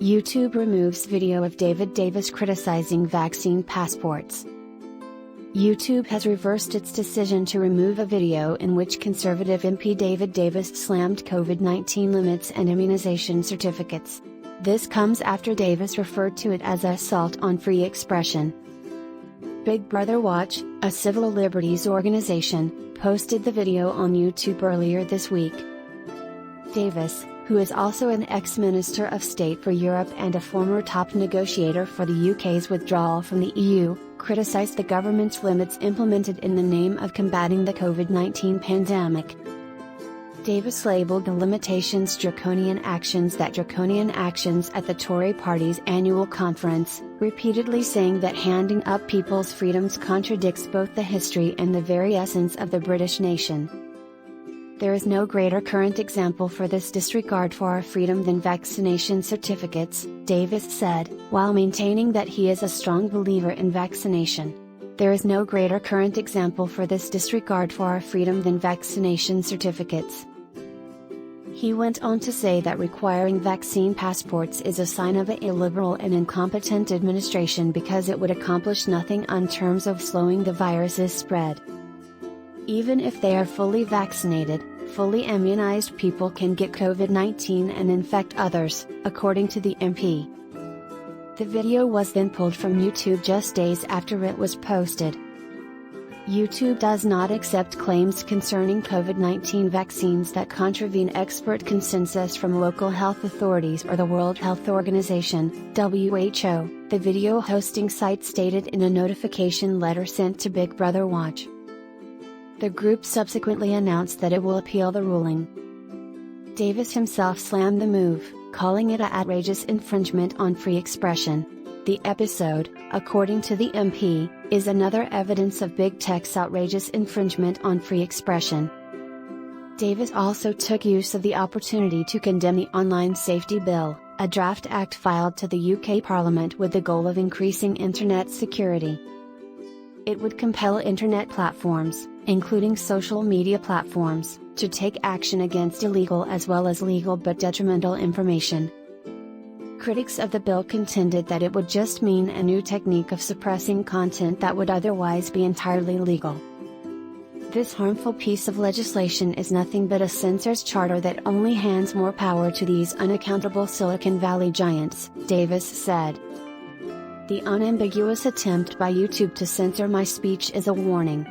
YouTube removes video of David Davis criticizing vaccine passports. YouTube has reversed its decision to remove a video in which conservative MP David Davis slammed COVID-19 limits and immunization certificates. This comes after Davis referred to it as assault on free expression. Big Brother Watch, a civil liberties organization, posted the video on YouTube earlier this week. Davis, who is also an ex-Minister of State for Europe and a former top negotiator for the UK's withdrawal from the EU, criticized the government's limits implemented in the name of combating the COVID-19 pandemic. Davis labeled the limitations draconian actions at the Tory party's annual conference, repeatedly saying that handing up people's freedoms contradicts both the history and the very essence of the British nation. There is no greater current example for this disregard for our freedom than vaccination certificates, Davis said, while maintaining that he is a strong believer in vaccination. There is no greater current example for this disregard for our freedom than vaccination certificates. He went on to say that requiring vaccine passports is a sign of an illiberal and incompetent administration because it would accomplish nothing in terms of slowing the virus's spread. Even if they are fully vaccinated, fully immunized people can get COVID-19 and infect others, according to the MP. The video was then pulled from YouTube just days after it was posted. YouTube does not accept claims concerning COVID-19 vaccines that contravene expert consensus from local health authorities or the World Health Organization, WHO, the video hosting site stated in a notification letter sent to Big Brother Watch. The group subsequently announced that it will appeal the ruling. Davis himself slammed the move, calling it an outrageous infringement on free expression. The episode, according to the MP, is another evidence of big tech's outrageous infringement on free expression. Davis also took use of the opportunity to condemn the Online Safety Bill, a draft act filed to the UK Parliament with the goal of increasing internet security. It would compel internet platforms, including social media platforms, to take action against illegal as well as legal but detrimental information. Critics of the bill contended that it would just mean a new technique of suppressing content that would otherwise be entirely legal. This harmful piece of legislation is nothing but a censor's charter that only hands more power to these unaccountable Silicon Valley giants, Davis said. The unambiguous attempt by YouTube to censor my speech is a warning.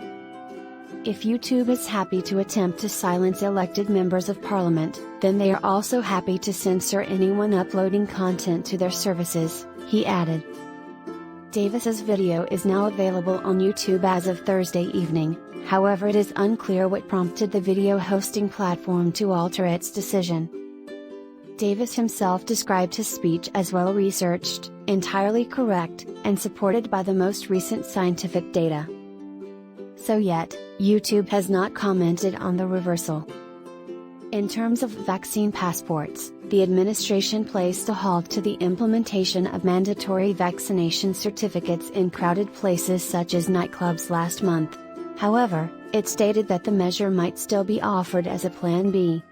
If YouTube is happy to attempt to silence elected members of parliament, then they are also happy to censor anyone uploading content to their services, he added. Davis's video is now available on YouTube as of Thursday evening, however it is unclear what prompted the video hosting platform to alter its decision. Davis himself described his speech as well researched, entirely correct, and supported by the most recent scientific data. So yet, YouTube has not commented on the reversal. In terms of vaccine passports, the administration placed a halt to the implementation of mandatory vaccination certificates in crowded places such as nightclubs last month. However, it stated that the measure might still be offered as a Plan B.